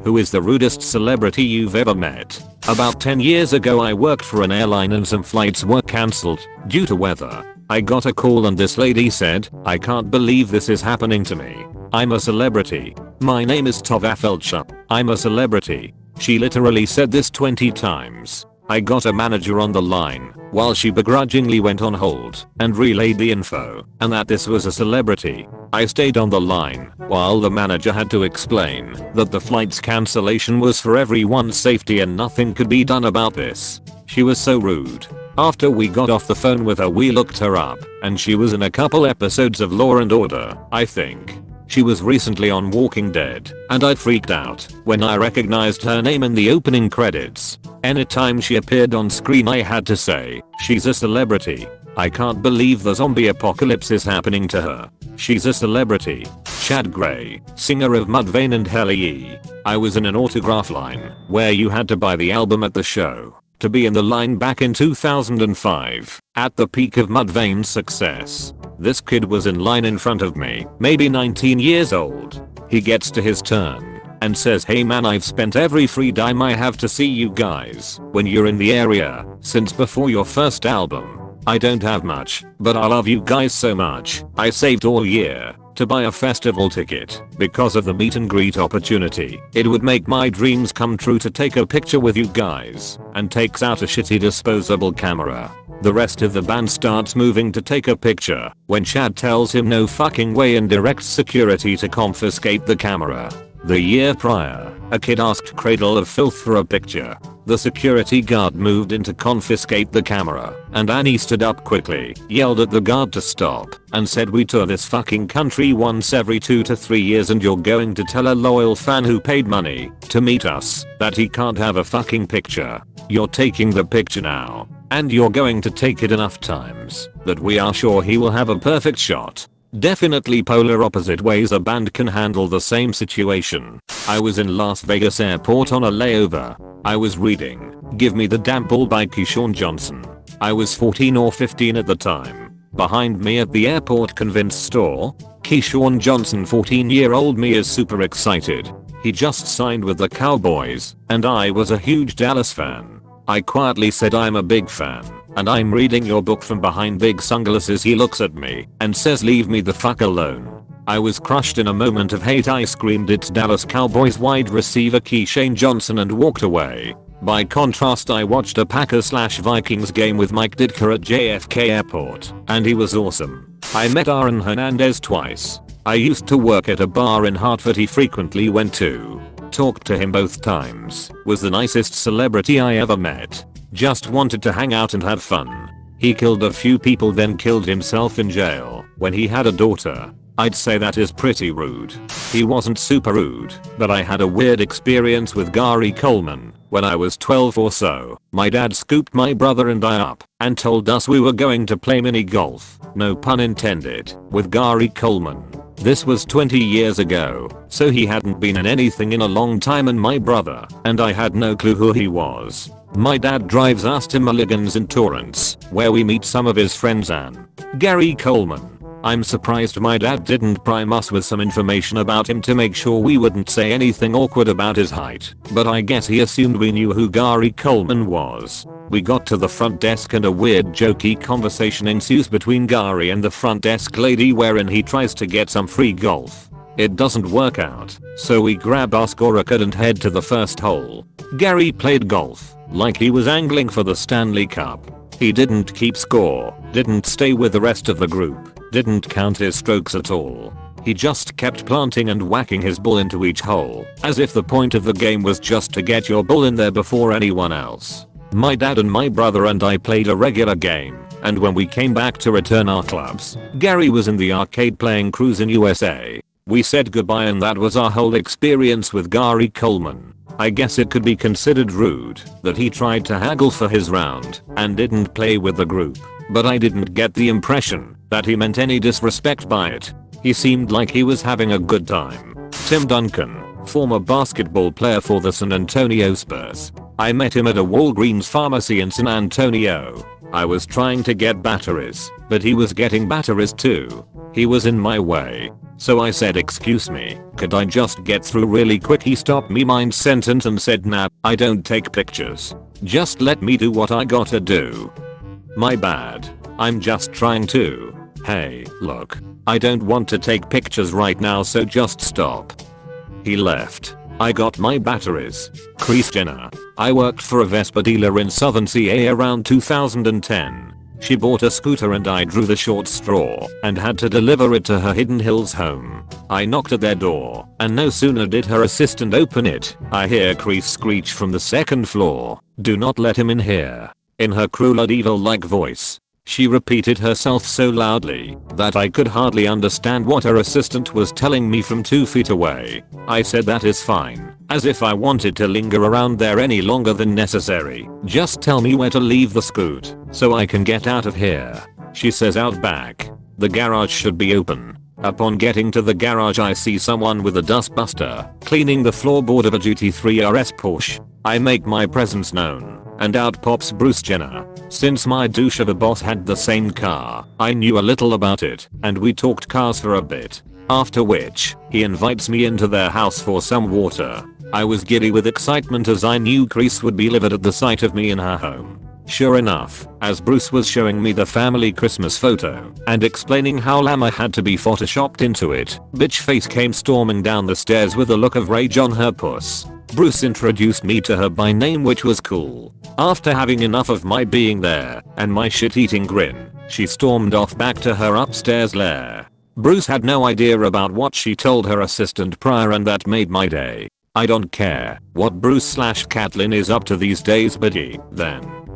Who is the rudest celebrity you've ever met? About 10 years ago I worked for an airline and some flights were cancelled due to weather. I got a call and this lady said, "I can't believe this is happening to me. I'm a celebrity. My name is Tova Felcher. I'm a celebrity." She literally said this 20 times. I got a manager on the line while she begrudgingly went on hold and relayed the info and that this was a celebrity. I stayed on the line while the manager had to explain that the flight's cancellation was for everyone's safety and nothing could be done about this. She was so rude. After we got off the phone with her we looked her up and she was in a couple episodes of Law and Order, I think. She was recently on Walking Dead and I freaked out when I recognized her name in the opening credits. Anytime she appeared on screen I had to say, she's a celebrity. I can't believe the zombie apocalypse is happening to her. She's a celebrity. Chad Gray, singer of Mudvayne and Helly. I was in an autograph line where you had to buy the album at the show to be in the line back in 2005 at the peak of Mudvayne's success. This kid was in line in front of me, maybe 19 years old. He gets to his turn and says, "Hey man, I've spent every free dime I have to see you guys when you're in the area since before your first album. I don't have much, but I love you guys so much. I saved all year to buy a festival ticket because of the meet and greet opportunity. It would make my dreams come true to take a picture with you guys," and takes out a shitty disposable camera. The rest of the band starts moving to take a picture when Chad tells him no fucking way and directs security to confiscate the camera. The year prior, a kid asked Cradle of Filth for a picture. The security guard moved in to confiscate the camera, and Annie stood up quickly, yelled at the guard to stop, and said, "We tour this fucking country once every 2 to 3 years and you're going to tell a loyal fan who paid money to meet us that he can't have a fucking picture. You're taking the picture now, and you're going to take it enough times that we are sure he will have a perfect shot." Definitely polar opposite ways a band can handle the same situation. I was in Las Vegas airport on a layover. I was reading Give Me the Damn Ball by Keyshawn Johnson. I was 14 or 15 at the time. Behind me at the airport convenience store, Keyshawn Johnson, 14-year-old me, is super excited. He just signed with the Cowboys and I was a huge Dallas fan. I quietly said, "I'm a big fan and I'm reading your book," from behind big sunglasses. He looks at me and says, "Leave me the fuck alone." I was crushed in a moment of hate. I screamed, "It's Dallas Cowboys wide receiver Keyshawn Johnson," and walked away. By contrast, I watched a Packers/Vikings game with Mike Ditka at JFK Airport and he was awesome. I met Aaron Hernandez twice. I used to work at a bar in Hartford he frequently went to. Talked to him both times. Was the nicest celebrity I ever met. Just wanted to hang out and have fun. He killed a few people then killed himself in jail when he had a daughter. I'd say that is pretty rude. He wasn't super rude, but I had a weird experience with Gary Coleman. When I was 12 or so, my dad scooped my brother and I up and told us we were going to play mini golf, no pun intended, with Gary Coleman. This was 20 years ago, so he hadn't been in anything in a long time, and my brother and I had no clue who he was. My dad drives us to Mulligan's in Torrance, where we meet some of his friends and Gary Coleman. I'm surprised my dad didn't prime us with some information about him to make sure we wouldn't say anything awkward about his height, but I guess he assumed we knew who Gary Coleman was. We got to the front desk and a weird jokey conversation ensues between Gary and the front desk lady wherein he tries to get some free golf. It doesn't work out, so we grab our scorecard and head to the first hole. Gary played golf like he was angling for the Stanley Cup. He didn't keep score, didn't stay with the rest of the group, didn't count his strokes at all. He just kept planting and whacking his ball into each hole, as if the point of the game was just to get your ball in there before anyone else. My dad and my brother and I played a regular game, and when we came back to return our clubs, Gary was in the arcade playing Cruisin' USA. We said goodbye and that was our whole experience with Gary Coleman. I guess it could be considered rude that he tried to haggle for his round and didn't play with the group, but I didn't get the impression that he meant any disrespect by it. He seemed like he was having a good time. Tim Duncan, former basketball player for the San Antonio Spurs. I met him at a Walgreens pharmacy in San Antonio. I was trying to get batteries, but he was getting batteries too. He was in my way. So I said, excuse me, could I just get through really quick? He stopped me mid-sentence and said, nah, I don't take pictures. Just let me do what I gotta do. My bad. I'm just trying to. Hey, look. I don't want to take pictures right now, so just stop. He left. I got my batteries. Kris Jenner. I worked for a Vespa dealer in Southern CA around 2010. She bought a scooter and I drew the short straw and had to deliver it to her Hidden Hills home. I knocked at their door and no sooner did her assistant open it, I hear Kris screech from the second floor, "Do not let him in here," in her cruel and evil-like voice. She repeated herself so loudly that I could hardly understand what her assistant was telling me from 2 feet away. I said that is fine, as if I wanted to linger around there any longer than necessary. Just tell me where to leave the scoot so I can get out of here. She says out back. The garage should be open. Upon getting to the garage I see someone with a dustbuster cleaning the floorboard of a GT3 RS Porsche. I make my presence known and out pops Bruce Jenner. Since my douche of a boss had the same car, I knew a little about it and we talked cars for a bit. After which, he invites me into their house for some water. I was giddy with excitement as I knew Kris would be livid at the sight of me in her home. Sure enough, as Bruce was showing me the family Christmas photo and explaining how Llama had to be photoshopped into it, bitch face came storming down the stairs with a look of rage on her puss. Bruce introduced me to her by name, which was cool. After having enough of my being there and my shit-eating grin, she stormed off back to her upstairs lair. Bruce had no idea about what she told her assistant prior and that made my day. I don't care what Bruce/Catelyn is up to these days, but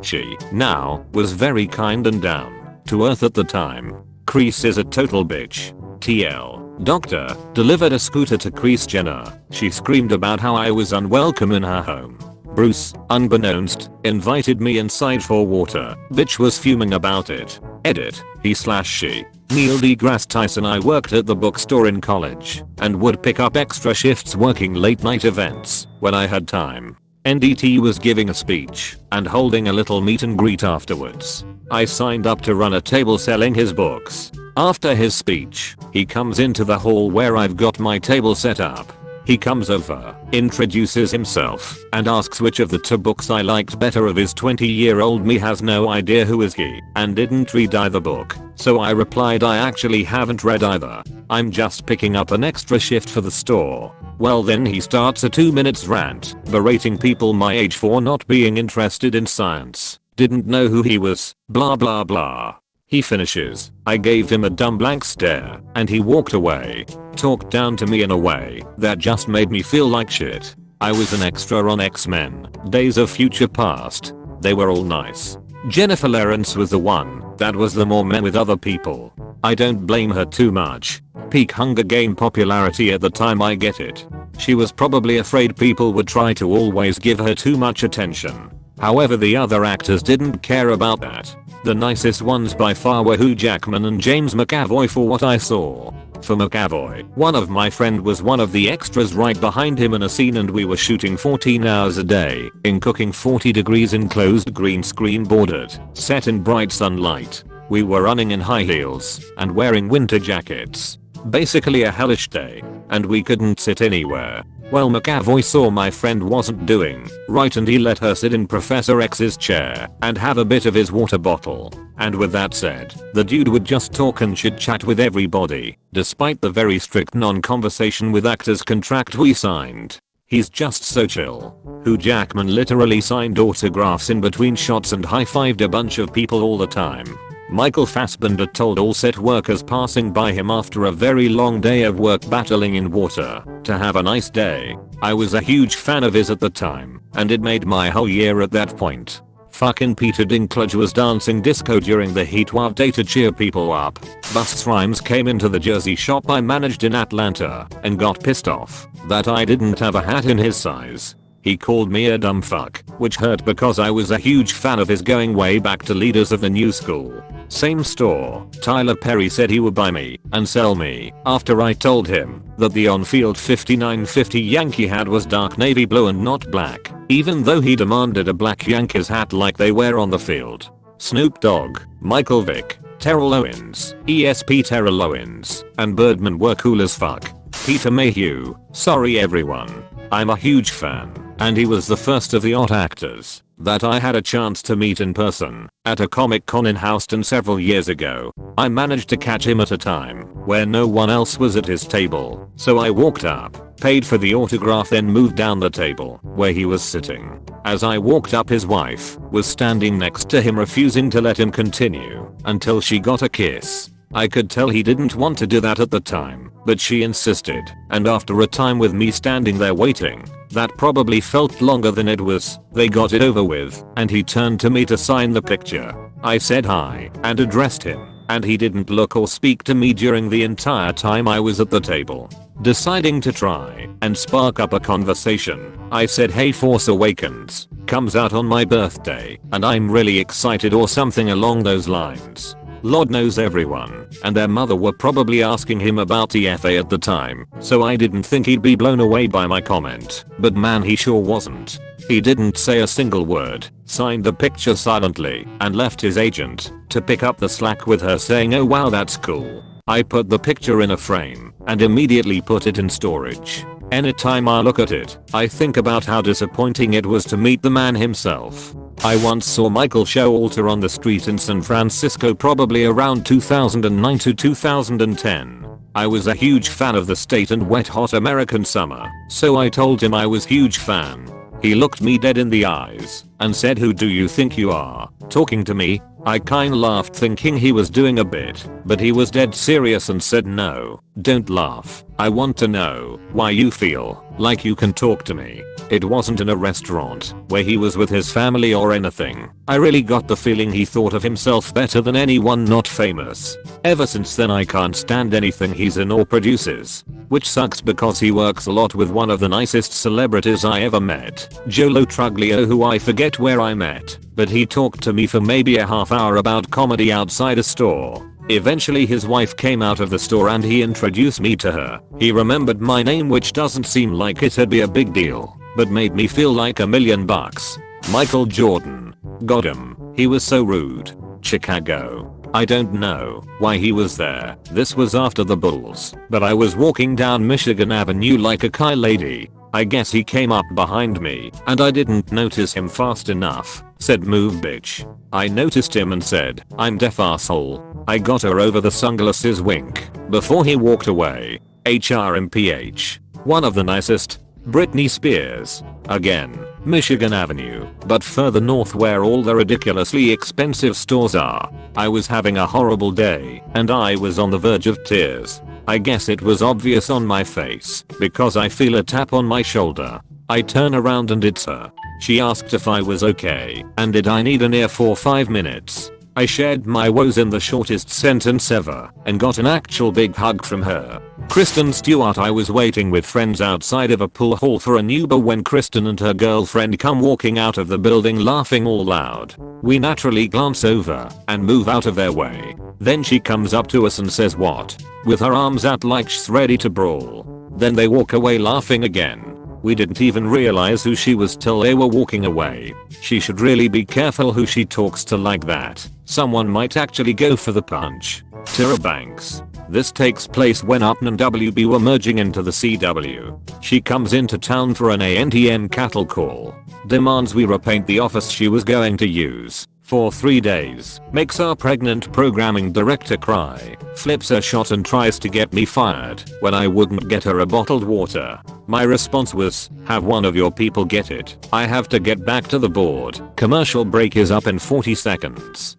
she now was very kind and down to earth at the time. Kris is a total bitch. TL. Doctor delivered a scooter to Kris Jenner. She screamed about how I was unwelcome in her home. Bruce, unbeknownst, invited me inside for water. Bitch was fuming about it. Edit. He/she. Neil deGrasse Tyson. I worked at the bookstore in college and would pick up extra shifts working late night events when I had time. NDT was giving a speech and holding a little meet and greet afterwards. I signed up to run a table selling his books. After his speech, he comes into the hall where I've got my table set up. He comes over, introduces himself, and asks which of the 2 books I liked better. Of his 20-year-old me has no idea who is he and didn't read either book. So I replied, I actually haven't read either. I'm just picking up an extra shift for the store. Well, then he starts a 2 minutes rant berating people my age for not being interested in science. Didn't know who he was, blah blah blah. He finishes. I gave him a dumb blank stare and he walked away. Talked down to me in a way that just made me feel like shit. I was an extra on X-Men, Days of Future Past. They were all nice. Jennifer Lawrence was the one that was the more meh with other people. I don't blame her too much. Peak Hunger Game popularity at the time, I get it. She was probably afraid people would try to always give her too much attention. However, the other actors didn't care about that. The nicest ones by far were Hugh Jackman and James McAvoy for what I saw. For McAvoy, one of my friend was one of the extras right behind him in a scene and we were shooting 14 hours a day in cooking 40 degrees enclosed green screen bordered, set in bright sunlight. We were running in high heels and wearing winter jackets. Basically a hellish day, and we couldn't sit anywhere. Well, McAvoy saw my friend wasn't doing right and he let her sit in Professor X's chair and have a bit of his water bottle. And with that said, the dude would just talk and chit chat with everybody, despite the very strict non-conversation with actors contract we signed. He's just so chill. Hugh Jackman literally signed autographs in between shots and high-fived a bunch of people all the time. Michael Fassbender told all set workers passing by him after a very long day of work battling in water to have a nice day. I was a huge fan of his at the time, and it made my whole year at that point. Fucking Peter Dinklage was dancing disco during the heat wave day to cheer people up. Busta Rhymes came into the jersey shop I managed in Atlanta and got pissed off that I didn't have a hat in his size. He called me a dumb fuck, which hurt because I was a huge fan of his going way back to Leaders of the New School. Same store, Tyler Perry said he would buy me and sell me after I told him that the on-field 5950 Yankee hat was dark navy blue and not black, even though he demanded a black Yankees hat like they wear on the field. Snoop Dogg, Michael Vick, Terrell Owens, ESP Terrell Owens, and Birdman were cool as fuck. Peter Mayhew, sorry everyone. I'm a huge fan, and he was the first of the odd actors that I had a chance to meet in person at a Comic Con in Houston several years ago. I managed to catch him at a time where no one else was at his table, so I walked up, paid for the autograph, then moved down the table where he was sitting. As I walked up, his wife was standing next to him, refusing to let him continue until she got a kiss. I could tell he didn't want to do that at the time, but she insisted, and after a time with me standing there waiting, that probably felt longer than it was, they got it over with, and he turned to me to sign the picture. I said hi and addressed him, and he didn't look or speak to me during the entire time I was at the table. Deciding to try and spark up a conversation, I said, "Hey, Force Awakens comes out on my birthday, and I'm really excited," or something along those lines. Lord knows everyone and their mother were probably asking him about TFA at the time, so I didn't think he'd be blown away by my comment, but man, he sure wasn't. He didn't say a single word, signed the picture silently, and left his agent to pick up the slack with her, saying, "Oh wow, that's cool." I put the picture in a frame and immediately put it in storage. Anytime I look at it, I think about how disappointing it was to meet the man himself. I once saw Michael Showalter on the street in San Francisco, probably around 2009 to 2010. I was a huge fan of the state and wet hot American summer, so I told him I was huge fan. He looked me dead in the eyes and said, "Who do you think you are, talking to me?" I kinda laughed, thinking he was doing a bit, but he was dead serious and said, "No, don't laugh. I want to know why you feel like you can talk to me." It wasn't in a restaurant where he was with his family or anything. I really got the feeling he thought of himself better than anyone not famous. Ever since then, I can't stand anything he's in or produces, which sucks because he works a lot with one of the nicest celebrities I ever met, Jolo Truglio, who I forget where I met, but he talked to me for maybe a half hour about comedy outside a store. Eventually his wife came out of the store and he introduced me to her. He remembered my name, which doesn't seem like it'd be a big deal, but made me feel like $1,000,000. Michael Jordan. Got him. He was so rude. Chicago. I don't know why he was there. This was after the Bulls, but I was walking down Michigan Avenue like a Kai lady. I guess he came up behind me and I didn't notice him fast enough. Said, "Move, bitch." I noticed him and said, "I'm deaf, asshole." I got her over the sunglasses wink before he walked away. HRMPH. One of the nicest. Britney Spears. Again, Michigan Avenue, but further north where all the ridiculously expensive stores are. I was having a horrible day and I was on the verge of tears. I guess it was obvious on my face because I feel a tap on my shoulder. I turn around and it's her. She asked if I was okay and did I need an ear for 5 minutes. I shared my woes in the shortest sentence ever and got an actual big hug from her. Kristen Stewart. I was waiting with friends outside of a pool hall for an Uber when Kristen and her girlfriend come walking out of the building laughing all loud. We naturally glance over and move out of their way. Then she comes up to us and says, "What?" with her arms out like she's ready to brawl. Then they walk away laughing again. We didn't even realize who she was till they were walking away. She should really be careful who she talks to like that. Someone might actually go for the punch. Tyra Banks. This takes place when Upton and WB were merging into the CW. She comes into town for an ANTM cattle call. Demands we repaint the office she was going to use for 3 days. Makes our pregnant programming director cry. Flips her shot and tries to get me fired when I wouldn't get her a bottled water. My response was, "Have one of your people get it. I have to get back to the board. Commercial break is up in 40 seconds.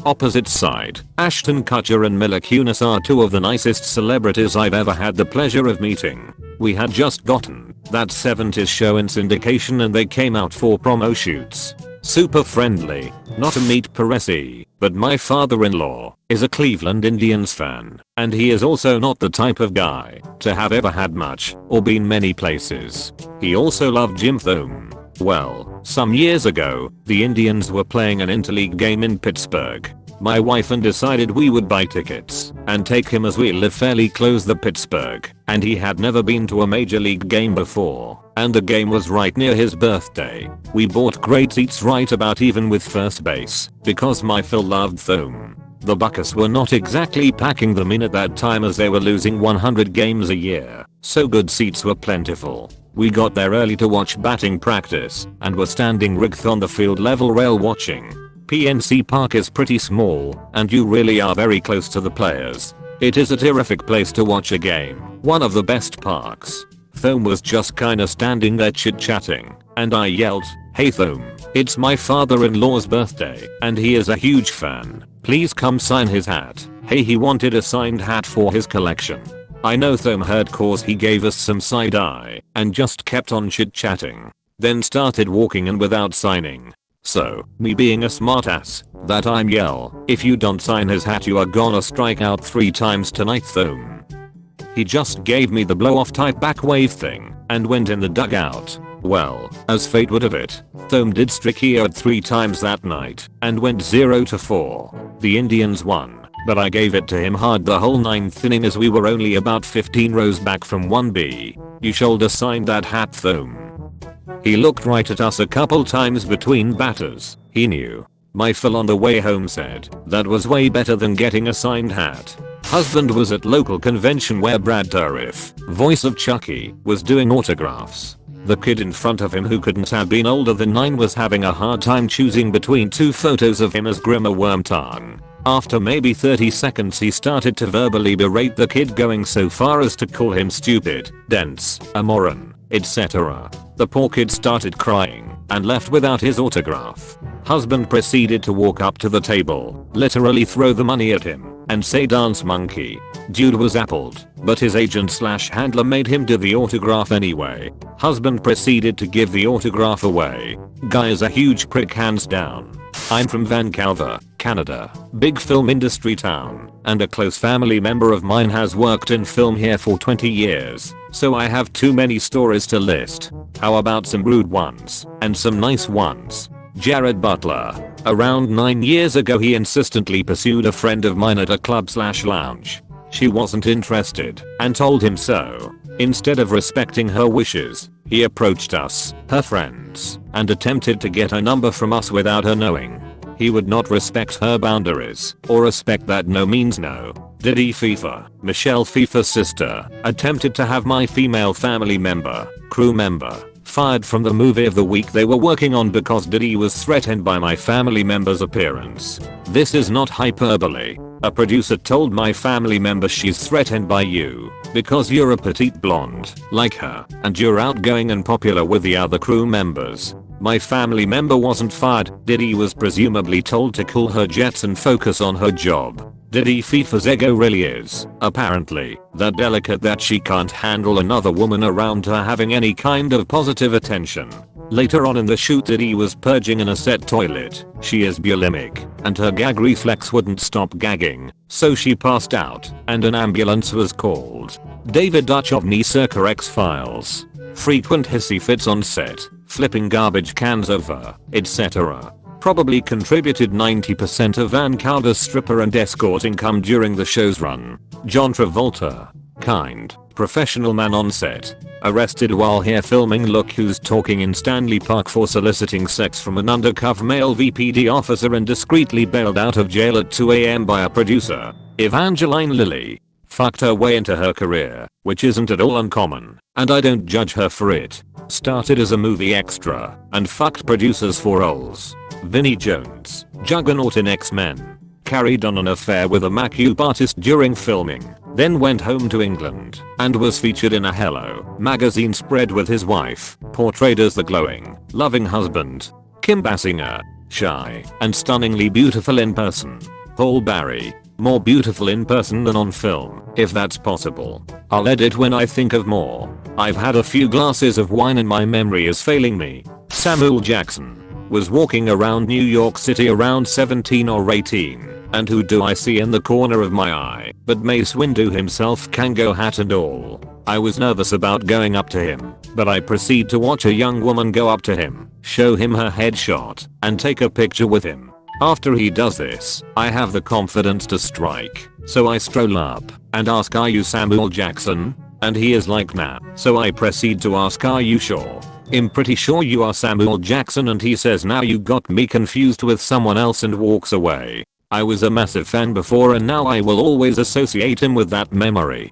Opposite side. Ashton Kutcher and Mila Kunis are two of the nicest celebrities I've ever had the pleasure of meeting. We had just gotten that 70s show in syndication and they came out for promo shoots. Super friendly. Not a meat paresi, but my father-in-law is a Cleveland Indians fan, and he is also not the type of guy to have ever had much or been many places. He also loved Jim Thome. Well, some years ago, the Indians were playing an interleague game in Pittsburgh. My wife and decided we would buy tickets and take him as we live fairly close to Pittsburgh, and he had never been to a major league game before, and the game was right near his birthday. We bought great seats right about even with first base because my Phil loved Thome. The Buckets were not exactly packing them in at that time as they were losing 100 games a year, so good seats were plentiful. We got there early to watch batting practice and were standing rigged on the field level rail watching. PNC Park is pretty small and you really are very close to the players. It is a terrific place to watch a game, one of the best parks. Thome was just kinda standing there chit-chatting, and I yelled, "Hey Thome, it's my father-in-law's birthday and he is a huge fan. Please come sign his hat." Hey, he wanted a signed hat for his collection. I know Thome heard cause he gave us some side eye and just kept on chit-chatting. Then started walking in without signing. So, me being a smartass, that I'm yell, "If you don't sign his hat you are gonna strike out 3 times tonight Thome." He just gave me the blow off type back wave thing and went in the dugout. Well, as fate would have it, Thome did strike out 3 times that night and went 0-4. The Indians won, but I gave it to him hard the whole 9th inning as we were only about 15 rows back from 1B. "You shoulder signed that hat Thome." He looked right at us a couple times between batters. He knew. My Phil on the way home said, "That was way better than getting a signed hat." Husband was at local convention where Brad Dourif, voice of Chucky, was doing autographs. The kid in front of him who couldn't have been older than 9 was having a hard time choosing between 2 photos of him as Grimmer Wormtongue. After maybe 30 seconds he started to verbally berate the kid, going so far as to call him stupid, dense, a moron, etc. The poor kid started crying and left without his autograph. Husband proceeded to walk up to the table, literally throw the money at him, and say dance monkey. Dude was appled, but his agent/handler made him do the autograph anyway. Husband proceeded to give the autograph away. Guy is a huge prick hands down. I'm from Vancouver, Canada, big film industry town, and a close family member of mine has worked in film here for 20 years, so I have too many stories to list. How about some rude ones, and some nice ones? Jared Butler. Around 9 years ago he insistently pursued a friend of mine at a club/lounge. She wasn't interested, and told him so. Instead of respecting her wishes, he approached us, her friends, and attempted to get a number from us without her knowing. He would not respect her boundaries, or respect that no means no. Diddy FIFA, Michelle FIFA's sister, attempted to have my female family member, crew member, fired from the movie of the week they were working on because Diddy was threatened by my family member's appearance. This is not hyperbole. A producer told my family member she's threatened by you because you're a petite blonde like her and you're outgoing and popular with the other crew members. My family member wasn't fired. Diddy was presumably told to cool her jets and focus on her job. Diddy FIFA's ego really is, apparently, that delicate that she can't handle another woman around her having any kind of positive attention. Later on in the shoot Diddy was purging in a set toilet. She is bulimic, and her gag reflex wouldn't stop gagging, so she passed out, and an ambulance was called. David Duchovny circa X-Files. Frequent hissy fits on set, flipping garbage cans over, etc. Probably contributed 90% of Vancouver's stripper and escort income during the show's run. John Travolta. Kind, professional man on set. Arrested while here filming. Look who's talking in Stanley Park for soliciting sex from an undercover male VPD officer and discreetly bailed out of jail at 2 AM by a producer. Evangeline Lilly. Fucked her way into her career, which isn't at all uncommon, and I don't judge her for it. Started as a movie extra, and fucked producers for roles. Vinnie Jones, Juggernaut in X-Men. Carried on an affair with a makeup artist during filming, then went home to England, and was featured in a Hello magazine spread with his wife, portrayed as the glowing, loving husband. Kim Basinger. Shy, and stunningly beautiful in person. Paul Barry. More beautiful in person than on film, if that's possible. I'll edit when I think of more. I've had a few glasses of wine and my memory is failing me. Samuel Jackson. Was walking around New York City around 17 or 18, and who do I see in the corner of my eye but Mace Windu himself, Kango hat and all. I was nervous about going up to him, but I proceed to watch a young woman go up to him, show him her headshot, and take a picture with him. After he does this, I have the confidence to strike, so I stroll up and ask, "Are you Samuel Jackson?" And he is like, "Nah." So I proceed to ask, "Are you sure?" "I'm pretty sure you are Samuel Jackson," and he says, "Now you got me confused with someone else," and walks away. I was a massive fan before and now I will always associate him with that memory.